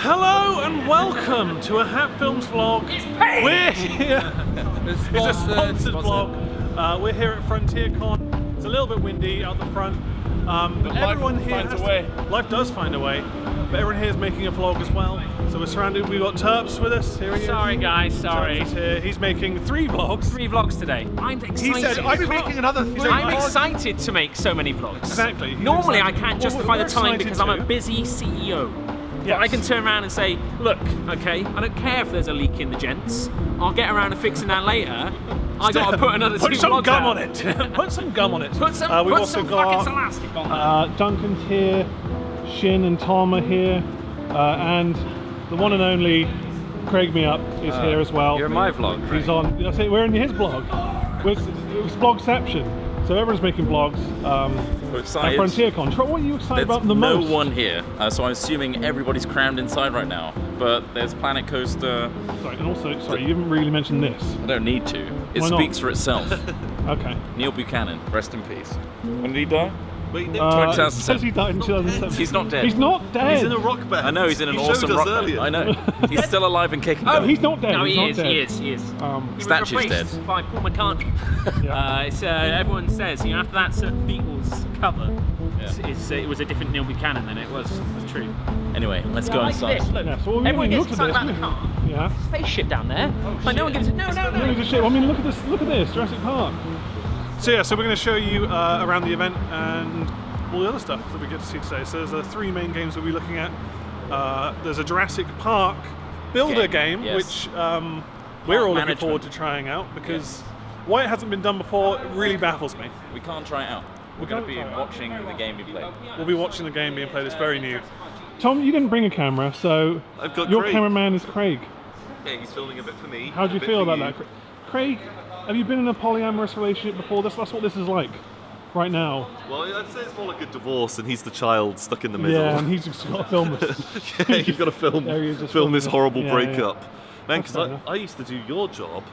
Hello and welcome to a Hat Films vlog. We're here. It's a sponsored vlog. We're here at FrontierCon. It's a little bit windy out the front. But everyone here finds a way. Life does find a way. But everyone here is making a vlog as well. So we're surrounded. We've got Terps with us. Here he is. Sorry guys, sorry. Terps is here. He's making 3 vlogs. 3 vlogs today. I'm excited. He said, I'll be making another 3 I'm excited to make so many vlogs. Exactly. Normally I can't justify the time because I'm a busy CEO. Yes. But I can turn around and say, look, okay, I don't care if there's a leak in the gents. I'll get around to fixing that later. I gotta put another 2 vlogs out. Put some gum on it. Put some gum on it. Put some fucking elastic on. Duncan's here. Shin and Tom are here. And the one and only Craig Me Up is here as well. You're in my vlog, Craig. He's on. I say we're in his blog. It's Vlogception. So everyone's making vlogs. We're excited. At FrontierCon. What are you excited about the most? No one here, so I'm assuming everybody's crammed inside right now. But there's Planet Coaster. Sorry, and also, you haven't really mentioned this. I don't need to. It Why speaks not? for itself. Okay. Neil Buchanan, rest in peace. When did he die? Wait, It says he died in 2007. He's not dead. He's not dead. He's in a rock band. I know, he's in an awesome rock band. I know. He's still alive and kicking. Oh, he's not dead. No, he is. He is. He was Statue's replaced dead. by Paul McCartney. Yeah. Everyone says, after that Beatles cover, it was a different Neil Buchanan than it was true. Anyway, let's go like inside. this, look. Yeah, so Everyone gets look at excited this. about the car. Yeah. Spaceship down there. But no one gives it. No. I mean, look at this. Look at this, Jurassic Park. So yeah, we're going to show you around the event and all the other stuff that we get to see today. So there's 3 main games that we're looking at. There's a Jurassic Park builder game, yes. which we're all looking forward to trying out because why it hasn't been done before really baffles me. We can't try it out. We're going to be watching the game be played. We'll be watching the game being played. It's very new. Tom, you didn't bring a camera, so I've got your Craig. Cameraman is Craig. Yeah, he's filming a bit for me. How do you feel about that, Craig? Have you been in a polyamorous relationship before? That's what this is like right now. Well, I'd say it's more like a divorce, and he's the child stuck in the middle. Yeah, and he's just got to film this. Yeah, you've got to film this horrible breakup. Yeah. Man, because I used to do your job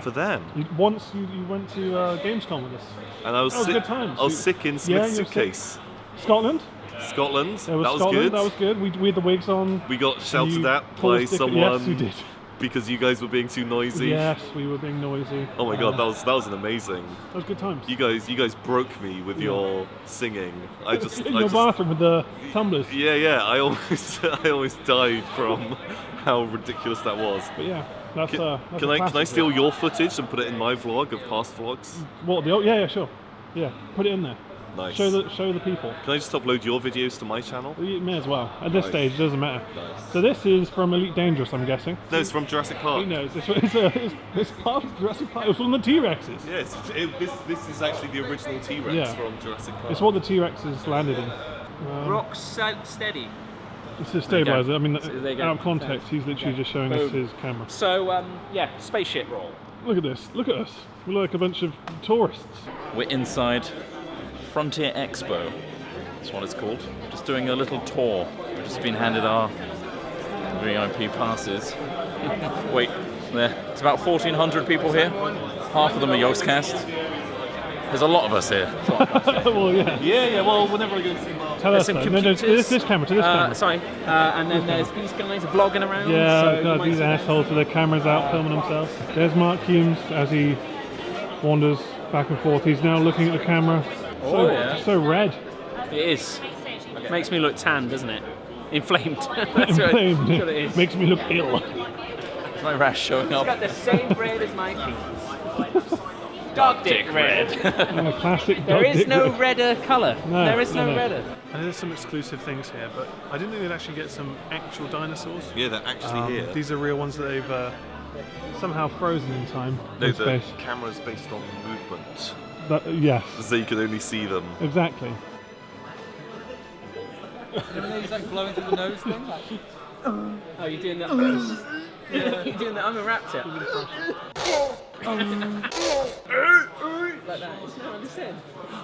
for them. Once you went to Gamescom with us. And I was that was sick. good times. I was sick in Smith's suitcase. Scotland? Scotland. That was good. That was good. We had the wigs on. We got shouted at by someone. Yes, we did. Because you guys were being too noisy. Yes, we were being noisy. Oh my god, that was an amazing. That was good times. You guys broke me with your singing. In your bathroom with the tumblers. Yeah. I almost died from how ridiculous that was. But yeah, that's can I steal your footage and put it in my vlog of past vlogs? What? Yeah, sure. Yeah, put it in there. Nice. Show the people. Can I just upload your videos to my channel? You may as well. At this Nice. stage, it doesn't matter. Nice. So this is from Elite Dangerous, I'm guessing. No, it's from Jurassic Park. Who knows? It's part of Jurassic Park. It was from the T-Rexes. Yeah, this is actually the original T-Rex from Jurassic Park. It's what the T-Rexes landed in. Rock steady. It's a stabilizer. I mean, there you go. out of context, he's literally just showing us his camera. So, spaceship roll. Look at this. Look at us. We're like a bunch of tourists. We're inside Frontier Expo. That's what it's called. Just doing a little tour. We've just been handed our VIP passes. Wait, there. It's about 1,400 people here. Half of them are Yogscast. There's a lot of us here. Well, yeah. Yeah. Well, whenever I go to see Mark. Tell us. some No, computers. this camera. To this camera. Sorry. And then there's these guys vlogging around. Yeah, so God, these assholes with their cameras out filming themselves. There's Mark Humes as he wanders back and forth. He's now looking at the camera. So red. It is. Makes me look tan, doesn't it? Inflamed. That's Inflamed. what it is. Makes me look ill. My rash showing up. It's got the same red as my penis. Dog dick red. Classic. There is no red. redder colour. No, there is no no. redder. And there's some exclusive things here, but I didn't think they'd actually get some actual dinosaurs. Yeah, they're actually here. These are real ones that they've somehow frozen in time. No, in the space. camera's based on movement. Yes. So you can only see them. Exactly. He's like blowing through the nose thing. Like, Oh, you're doing that? You're doing that. I'm a raptor. Like that. It's not understand.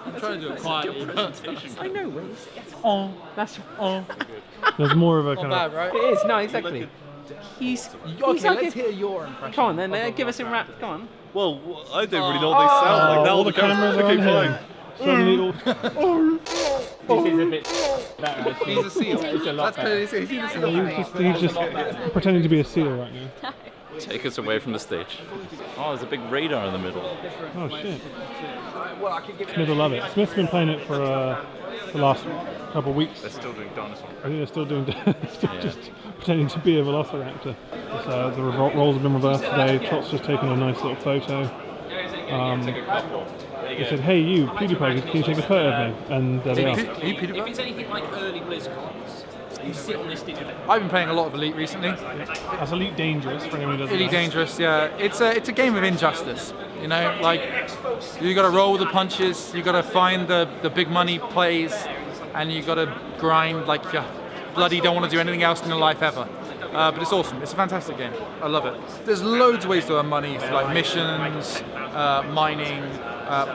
I'm trying to do it quietly. I know. That's There's more of a Not kind bad, of. right? it is. No, exactly. He's Okay, like let's hear your impression. Come on, then. Give us a rap. Come on. Well, I don't really know what they sound like. Now all the the cameras are okay, on fine. him. Suddenly all... This is a bit better. He's a seal. It's a lot That's clearly he's in a seal. He's just pretending to be a seal right now. Take us away from the stage. Oh, there's a big radar in the middle. Oh shit. Smith will love it. Smith's been playing it for the last couple of weeks. They're still doing dinosaur. I think they're still doing just pretending to be a velociraptor. So the roles have been reversed today. Trot's just taken a nice little photo. He said, "Hey you, PewDiePie, can you take a photo of me?" And there they are. If it's anything like early BlizzCons, you sit on this digital. I've been playing a lot of Elite recently. That's Elite Dangerous for anyone who doesn't Elite know. Dangerous, yeah. It's a game of injustice. You know, like you got to roll with the punches. You got to find the big money plays, and you got to grind like you bloody don't want to do anything else in your life ever. But it's awesome. It's a fantastic game. I love it. There's loads of ways to earn money, like missions, mining,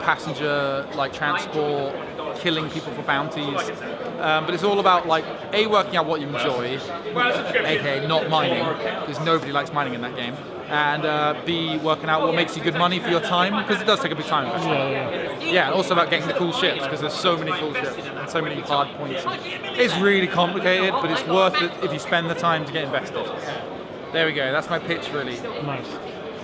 passenger like transport, killing people for bounties. But it's all about like A, working out what you enjoy, aka not mining, because nobody likes mining in that game. And B, working out what makes you good money for your time, because it does take a big time investment. Yeah, and also about getting the cool ships, because there's so many cool ships and so many hard points. It's really complicated, but it's worth it if you spend the time to get invested. There we go, that's my pitch really. Nice.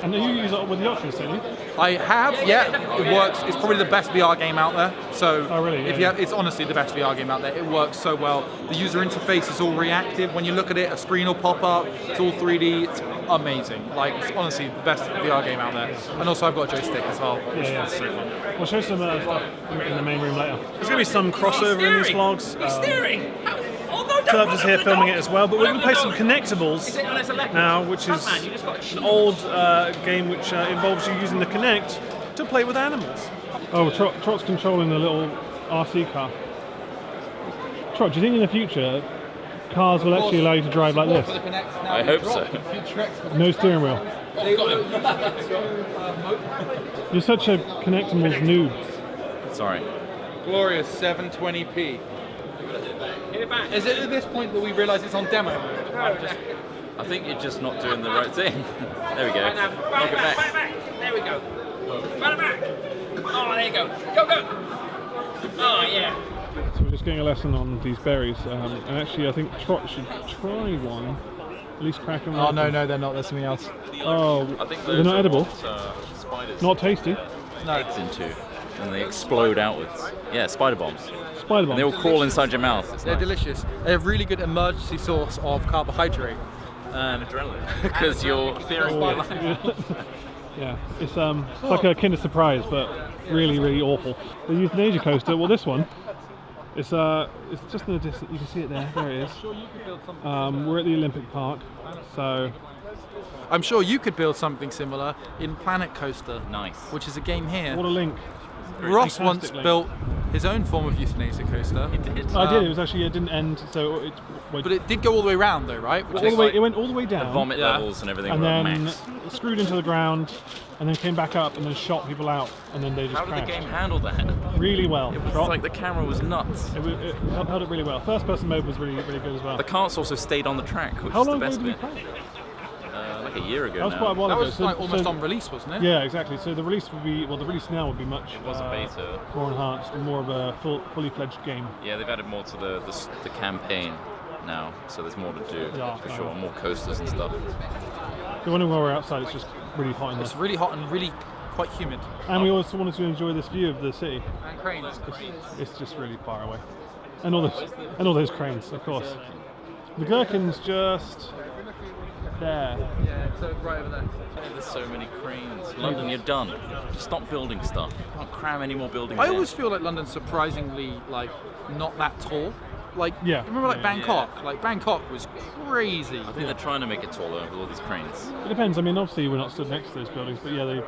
And you use it with the Oculus, don't you? I have, yeah, it works. It's probably the best VR game out there. So Oh, really? if Yeah, it's honestly the best VR game out there. It works so well. The user interface is all reactive. When you look at it, a screen will pop up. It's all 3D. It's amazing. Like, it's honestly the best VR game out there. And also I've got a joystick as well. Yeah. It's so fun. We'll show some stuff in the main room later. There's going to be some crossover in these vlogs. Steering! Curbs is here filming it as well, but we're going to play some Connectables now, which is an old game which involves you using the Kinect to play with animals. Oh, Trot's controlling the little RC car. Trot, do you think in the future cars will actually allow you to drive like this? I hope so. No steering wheel. You're such a Connectables noob. Sorry. Glorious 720p. Is it at this point that we realise it's on demo? I think you're just not doing the right thing. There we go. Knock it back. There we go. Run it back. Oh, there you go. Go, go. Oh, yeah. So we're just getting a lesson on these berries, and actually I think Trot should try one, at least crack them. Oh no, they're not. There's something else. Oh, I think they're not edible. Spiders. Not tasty. Eggs into, and they explode outwards. Yeah, spider bombs. Spider And they all bombs. crawl inside your mouth. It's They're nice. delicious. They're a really good emergency source of carbohydrate. Adrenaline. Because you're fearing for your life. Yeah, it's like a Kinder Surprise, but really, really awful. The euthanasia coaster. Well, this one. It's just in the distance. You can see it there. There it is. We're at the Olympic Park, so I'm sure you could build something similar in Planet Coaster, Nice. which is a game here. what a link. Ross once Fantastic link. built his own form of euthanasia coaster, It did. I did. It was actually it didn't end, so it but it did go all the way around though, right? Which all is the way. like- It went all the way down, Vomit Yeah. levels and everything and were then max. screwed into the ground, and then came back up, and then shot people out, and then they just How did the crashed. game handle that? Really well. It was Trot. like the camera was nuts. It held it really well. First person mode was really, really good as well. The carts also stayed on the track, which How is the long ago best did we bit. play? Like a year ago That was now. quite a while that ago. was like almost on release, wasn't it? Yeah, exactly. So the release would be, well, the release now would be much It was a beta. more enhanced and more of a fully fledged game. Yeah, they've added more to the campaign now, so there's more to do Yeah, for I sure. know. More coasters and stuff. The one while we're outside, it's just really hot in It's there. really hot and really quite humid. And we also wanted to enjoy this view of the city. And cranes. It's just really far away. And all those cranes, of course. The gherkin's just there. Yeah, so right over there. There's so many cranes. London, you're done. Just stop building stuff. Can't cram any more buildings I in. always feel like London's surprisingly like not that tall. Like Yeah. remember like Yeah. Bangkok? Like Bangkok was crazy. I think they're trying to make it taller with all these cranes. It depends. I mean, obviously we're not stood next to those buildings, but yeah,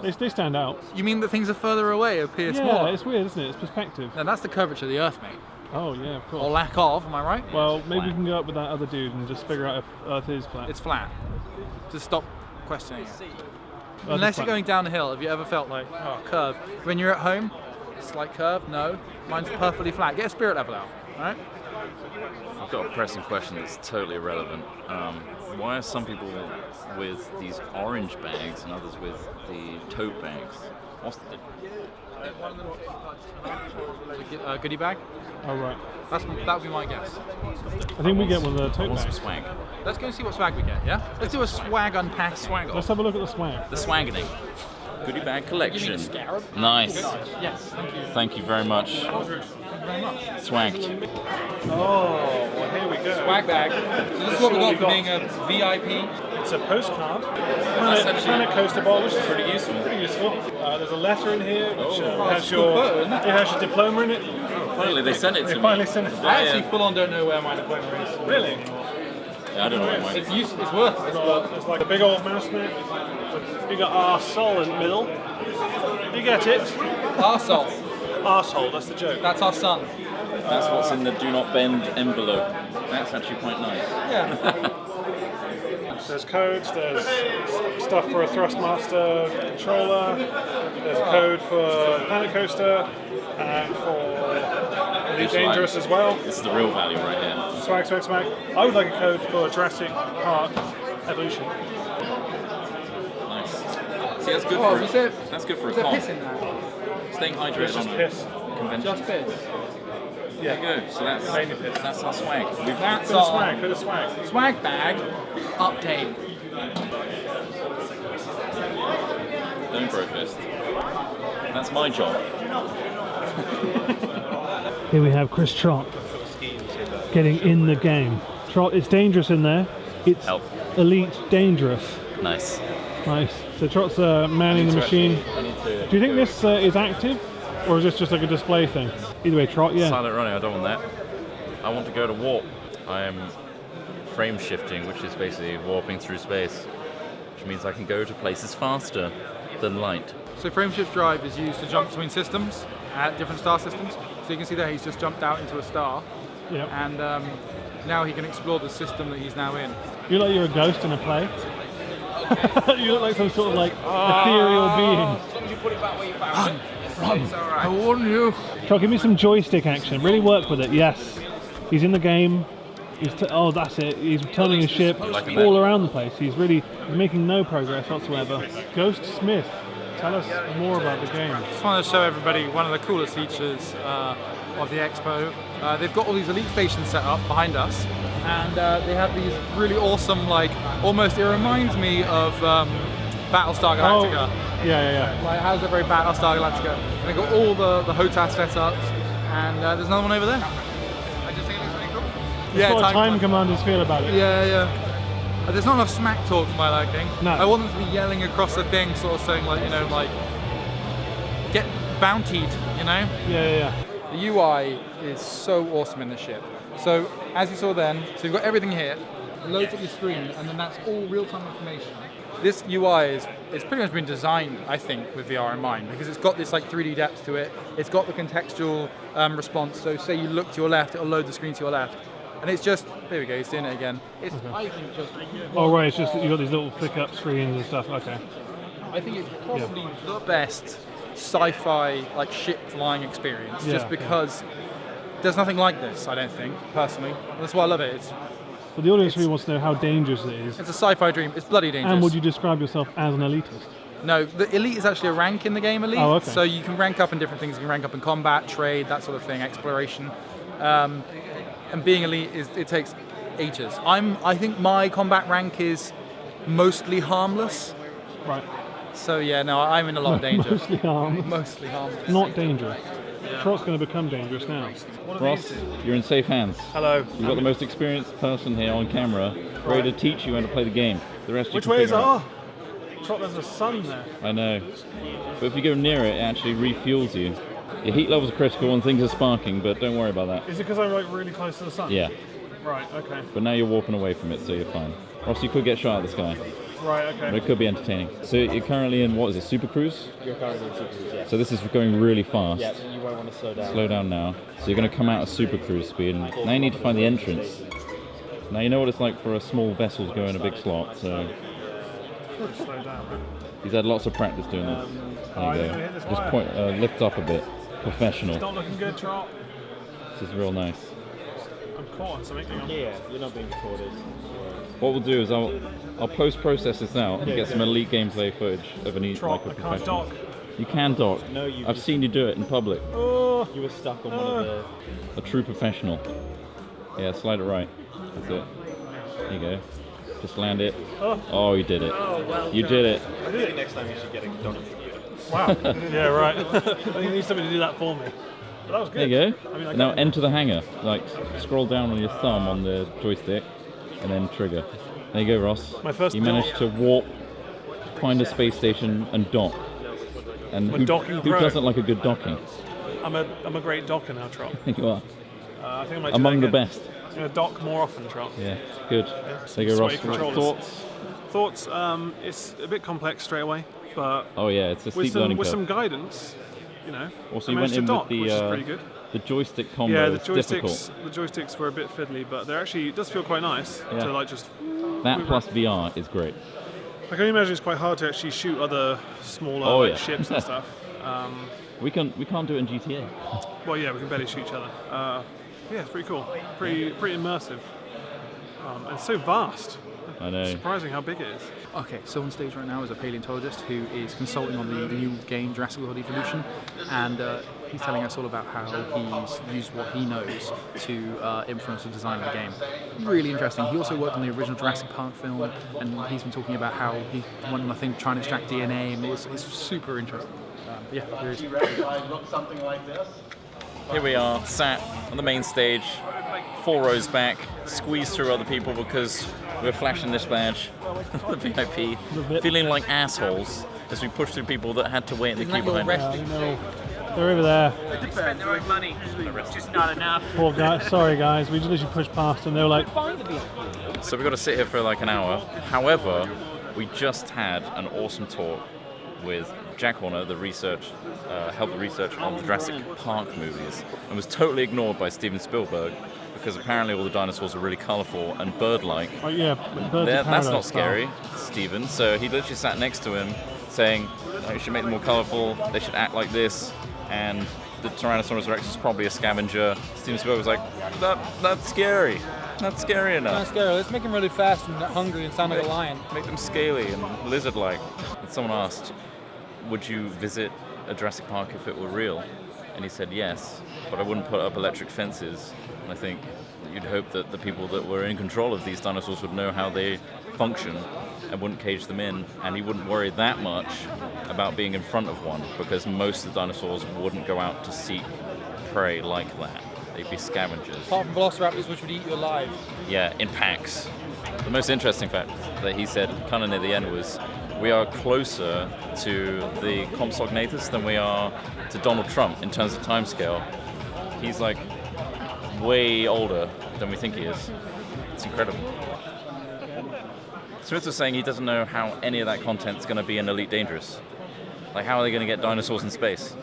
they stand out. You mean that things are further away appear Yeah, smaller? it's weird, isn't it? It's perspective. And that's the curvature of the Earth, mate. Oh yeah, of Or course. lack of, am I right? Well, maybe we Flat. can go up with that other dude and just figure out if Earth is flat. It's flat. Just stop questioning it. Earth is Unless you're flat. going down a hill, have you ever felt like, oh, curve? When you're at home, slight curve? No. Mine's perfectly flat. Get a spirit level out, alright? I've got a pressing question that's totally irrelevant. Why are some people with these orange bags and others with the tote bags? What's the difference? Goodie bag? Oh, right. That would be my guess. I think we get one of the I tote want some bags. swag. Let's go and see what swag we get, yeah? Let's do a swag unpack swag Let's off. have a look at the swag. The swagging. Goodie bag collection. Scarab? Nice. Yes, thank you. Thank you very much. Thank you very much. Swagged. Oh, well, here we go. Swag bag. So this is what we got for being a VIP. It's a postcard. actually Planet Coaster Ball, which is Pretty useful. pretty useful. There's a letter in here which has cool your photo, isn't it? it has your diploma in it. Finally, they sent it to They me. finally sent it. I actually full on don't know where my diploma is. Really? Yeah, I don't know where mine It's is. useful. It's worth it. It's like a big old mouse mat. You got arsehole in the middle. You get it? Arsehole. Arsehole, that's the joke. That's our son. That's what's in the do not bend envelope. That's actually quite nice. Yeah. There's codes, there's stuff for a Thrustmaster controller, there's a code for Planet Coaster, and for Elite Dangerous as well. This is the real value right here. Swag, swag, swag. I would like a code for Jurassic Park Evolution. Nice. See, that's good Oh, for is there, that's good for a is there con. piss in there? Staying It's hydrated just on piss. convention. Just piss. There you go. So that's Mainly piss. that's our swag. We've That's Bit of our swag, bit of swag. swag bag update. don't bro fist. That's my job. Here we have Chris Trott getting in the game. Trott, it's dangerous in there. It's Help. Elite Dangerous. Nice. Nice. So Trott's manning the machine. I need to Do you think this is active, or is this just like a display thing? Either way, Trott, yeah. silent running, I don't want that. I want to go to warp. I am frame shifting, which is basically warping through space, which means I can go to places faster than light. So frameshift drive is used to jump between systems, different star systems. So you can see there he's just jumped out into a star, Yep. and now he can explore the system that he's now in. You look like you're a ghost in a play. You look like some sort of like ethereal being. I warn you. Trott, give me some joystick action. Really work with it. Yes. He's in the game. Oh, that's it. He's turning his ship Liking all that. around the place. He's making no progress whatsoever. Ghost Smith, tell us more about the game. Just want to show everybody one of the coolest features of the Expo. They've got all these elite stations set up behind us, and they have these really awesome, like, almost, it reminds me of Battlestar Galactica. Yeah. Like, it has a very Battlestar Galactica. And they've got all the HOTAS setups, and there's another one over there. I just think it looks really cool. Yeah, what time commanders feel about it. Yeah. There's not enough smack talk for my liking. No. I want them to be yelling across the thing, sort of saying, like, you know, like, get bountied, you know? Yeah. The UI is so awesome in the ship. So, as you saw then, so you've got everything here, loads up your screen, and then that's all real-time information. This UI is pretty much been designed, I think, with VR in mind, because it's got this like 3D depth to it. It's got the contextual response. So, say you look to your left, it'll load the screen to your left, and it's just there we go. He's doing it again. It's I think just. Oh right, it's just that you got these little flick-up screens and stuff. Okay. I think it's probably the best sci-fi like ship flying experience, just because there's nothing like this. I don't think personally. That's why I love it. But the audience really wants to know how dangerous it is. It's a sci-fi dream. It's bloody dangerous. And would you describe yourself as an elitist? No, the elite is actually a rank in the game, elite. Oh, okay. So you can rank up in different things. You can rank up in combat, trade, that sort of thing, exploration. And being elite it takes ages. I think my combat rank is mostly harmless. Right. So yeah, no, I'm in a lot of danger. Mostly harmless. Mostly harmless. Not dangerous. Trott's going to become dangerous now. Ross, you're in safe hands. Hello. You've got the most experienced person here on camera, ready to teach you how to play the game. The rest you Which can way is figure out. Trott, there's a sun there. I know. But if you go near it, it actually refuels you. Your heat levels are critical and things are sparking, but don't worry about that. Is it because I'm like really close to the sun? Yeah. Right, okay. But now you're warping away from it, so you're fine. Ross, you could get shot at the sky, Right, but okay. it could be entertaining. So you're currently in, what is it, Super Cruise? You're currently in Super Cruise, yeah. So this is going really fast. Yeah, you won't want to slow down. Slow down now. So you're going to come out of Super Cruise speed, and now you need to find the entrance. Now you know what it's like for a small vessel to go in a big slot, so Slow down. he's had lots of practice doing this. There I you didn't hit go. this Just wire. point, lift up a bit. Professional. It's not looking good, Trott. This is real nice. I'm caught on something. Hang on. Yeah, you're not being recorded. What we'll do is I'll post-process this out and get some elite gameplay footage of an Trot, I can't professional. dock. You can dock. No, I've seen you do it in public. Oh, You were stuck on one of the... A true professional. Yeah, slide it right. That's it. There you go. Just land it. Oh, you did it. You did it. I think next time you should get a donut. wow. Yeah, right. I think you need somebody to do that for me. But that was There good. you go. I mean, I Now got it. enter the hanger. Like, scroll down on your thumb on the joystick, and then trigger. There you go, Ross. My first You managed dock. to warp, find a space station, and dock. And I'm a docking who pro. doesn't like a good docking? I'm a great docker now, Trot. You are. I think I might do Among that the again. best. I'm going to dock more often, Trot. Yeah, good. There you go, Ross. Sway controllers. Thoughts? Thoughts? It's a bit complex straight away, but Oh yeah, it's a with steep learning some curve. guidance, you know, Also, I you went managed in to dock, with which is pretty good. the joystick combo. Yeah, the is difficult. joysticks were a bit fiddly, but they're actually, it does feel quite nice Yeah. to like just. That plus VR is great. I can imagine it's quite hard to actually shoot other smaller Oh, like, yeah. ships and stuff. We can't do it in GTA. Well, yeah, we can barely shoot each other. Yeah, it's pretty cool, pretty immersive, and so vast. I know. Surprising how big it is. Okay, so on stage right now is a paleontologist who is consulting on the new game Jurassic World Evolution, and he's telling us all about how he's used what he knows to influence the design of the game. Really interesting. He also worked on the original Jurassic Park film, and he's been talking about how he went on a thing trying to extract DNA, and it's super interesting. Yeah, here it is. Here we are, sat on the main stage, 4 rows back, squeezed through other people because we're flashing this badge, the VIP, feeling like assholes as we push through people that had to wait in the queue behind us. No, they're over there. They spent their own money. It's just not enough. Poor guys. Sorry, guys. We just literally pushed past, and they were like, So we've got to sit here for like an hour. However, we just had an awesome talk with Jack Horner, the helped the research on the Jurassic Park movies, and was totally ignored by Steven Spielberg because apparently all the dinosaurs are really colourful and bird-like. oh yeah, birds of That's paradise not style. scary, Steven. So he literally sat next to him saying, oh, you should make them more colourful, they should act like this, and the Tyrannosaurus Rex is probably a scavenger. Steven Spielberg was like, that's scary. Not scary enough. That's scary. Let's make him really fast and hungry and sound like a lion. Make them scaly and lizard-like. And someone asked, would you visit a Jurassic Park if it were real? And he said yes, but I wouldn't put up electric fences. And I think you'd hope that the people that were in control of these dinosaurs would know how they function and wouldn't cage them in. And he wouldn't worry that much about being in front of one because most of the dinosaurs wouldn't go out to seek prey like that. They'd be scavengers. Apart from Velociraptors, which would eat you alive. Yeah, in packs. The most interesting fact that he said kind of near the end was we are closer to the Compsognathus than we are to Donald Trump in terms of timescale. He's like way older than we think he is. It's incredible. Smith was saying he doesn't know how any of that content's going to be in Elite Dangerous. Like, how are they going to get dinosaurs in space?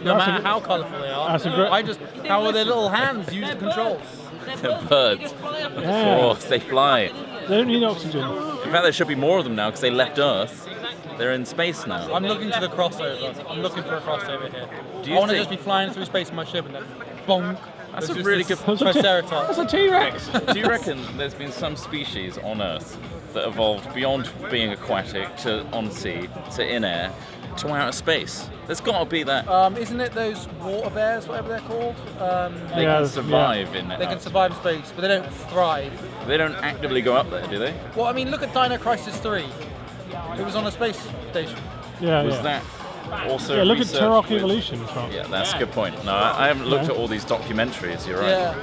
No matter how colourful they are. That's a great- How will their little hands use the controls? They're birds. Of course, they fly. They don't need oxygen. In fact, there should be more of them now because they left Earth. They're in space now. I'm looking to the crossover. I'm looking for a crossover here. Do you I want to think- just be flying through space in my ship and then bonk. That's There's a just really this good- Triceratops. That's a T-Rex. Do you reckon there's been some species on Earth that evolved beyond being aquatic to on sea to in air to outer space? There's got to be that. Isn't it those water bears, whatever they're called? They Yeah, can survive in They it. can survive space, but they don't thrive. They don't actively go up there, do they? Well, I mean, look at Dino Crisis 3. It was on a space station. Yeah, Was yeah. that also Yeah, look at researched Turok with- Evolution. Trump. Yeah, that's a good point. No, I haven't looked at all these documentaries. You're right. Yeah.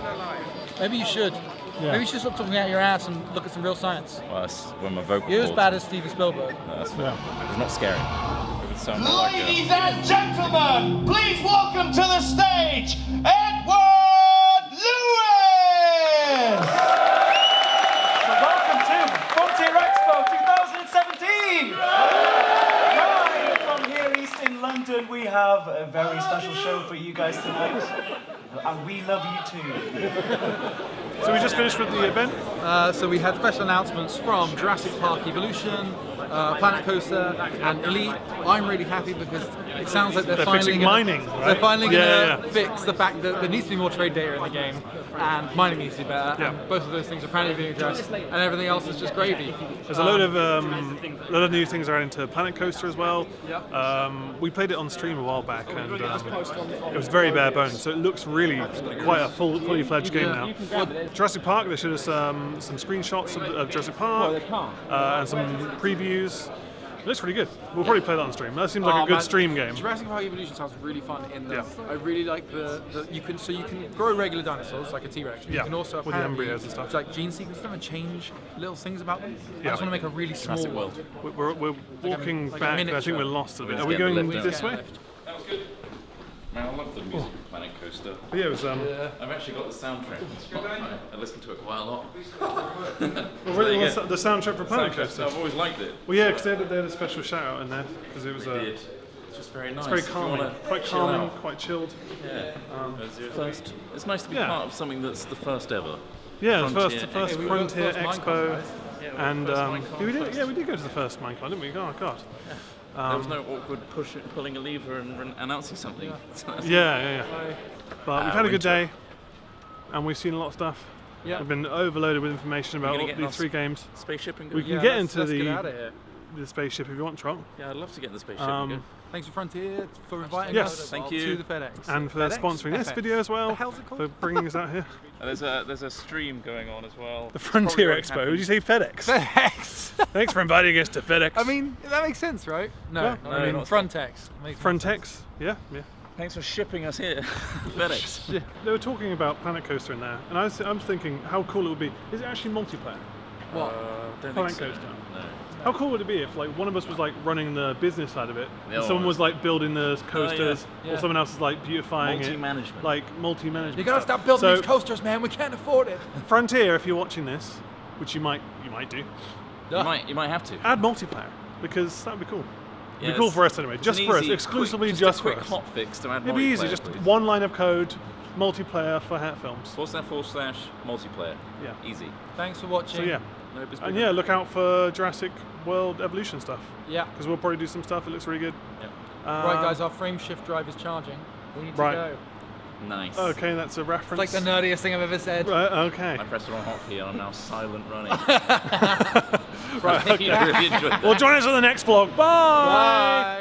Maybe you should. Yeah. Maybe you should stop talking out your ass and look at some real science. Well, that's when my vocal You're as cords- bad as Steven Spielberg. No, that's fair. Yeah. It's not scary. It would sound more like Ladies and gentlemen, please welcome to the stage, Edward Lewis! Welcome to Frontier Expo 2017! Live from here east in London, we have a very special show for you guys tonight. And we love you too. So we just finished with the event. So we had special announcements from Jurassic Park Evolution, Planet Coaster, and Elite. I'm really happy because it sounds like they're finally fixing gonna, mining, right? They're finally Yeah, going to yeah. fix the fact that there needs to be more trade data in the game. and mining needs to be better. Yeah. And both of those things are apparently being addressed, and everything else is just gravy. There's a load of new things added into Planet Coaster as well. We played it on stream a while back, and it was very bare bones. So it looks really quite a fully fledged game now. Jurassic Park, they showed us some screenshots of Jurassic Park and some previews. It looks really good. We'll probably play that on stream. That seems like a good stream game. Jurassic Park Evolution sounds really fun. I really like the you can grow regular dinosaurs like a T-Rex. You can also with the embryos and stuff. It's like gene sequence them and change little things about them. I Yeah. just want to make a really small Jurassic World. We're walking like a back. I miniature. think we're lost a bit. Let's Are we get the going lift this down. way? That was good. Man, I love the music of Planet Coaster. Yeah, it was. I've actually got the soundtrack on Spotify. I listen to it quite a lot. The soundtrack for Planet Coaster. I've always liked it. Well, yeah, because they had a special shout out in there because it was. It's just very nice. It's very If you calming, wanna quite chill calming, out. quite chilled. Yeah. First, it's nice to be Yeah. part of something that's the first ever. Yeah, the Frontier first we were at the Frontier first Expo, Minecon, guys. and we did go to the first Minecon, didn't we? Oh god. There was no awkward pulling a lever and announcing something. Yeah. But we've had a good winter. day, and we've seen a lot of stuff. Yeah. We've been overloaded with information about gonna all get these us- 3 games. Spaceship and go. We can Yeah, get let's into get out of here. the spaceship if you want, Trot, Yeah, I'd love to get in the spaceship and go. Thanks to Frontier for inviting Yes. us Thank to you. the FedEx. and for FedEx? sponsoring this FX. video as well, The hell's it called? for bringing us out here. There's a stream going on as well. The Frontier Expo. Did you say FedEx? FedEx. Thanks for inviting us to FedEx. I mean, that makes sense, right? No, Yeah. I mean not Frontex. Makes more Frontex. Yeah. Thanks for shipping us here, FedEx. They were talking about Planet Coaster in there, and I'm thinking how cool it would be. Is it actually multiplayer? What? Don't Planet think so. Coaster. No. How cool would it be if like one of us was like running the business side of it, The and other someone one was like building the coasters, Yeah. or someone else is like beautifying it, Multi-management. like multi-management. You gotta stuff. stop building So, these coasters, man. We can't afford it. Frontier, if you're watching this, which you might do, You might have to. add multiplayer because that would be cool. Yeah, It'd be cool it's- for us anyway, it's just an for us, easy, exclusively quick, just a for quick us. hot fix to add It'd be easy, multiplayer, just please. one line of code, multiplayer for hat films. //multiplayer. Yeah. Easy. Thanks for watching. So yeah, No, it's and been- yeah, look out for Jurassic World Evolution stuff Yeah. because we'll probably do some stuff. It looks really good. Right, guys, our frame shift drive is charging. We need to Right. go. Nice. Okay, that's a reference. It's like the nerdiest thing I've ever said. Right. Okay. I pressed the wrong hotkey and I'm now silent running. Right. Okay. You really enjoyed that. Well, join us on the next vlog. Bye. Bye.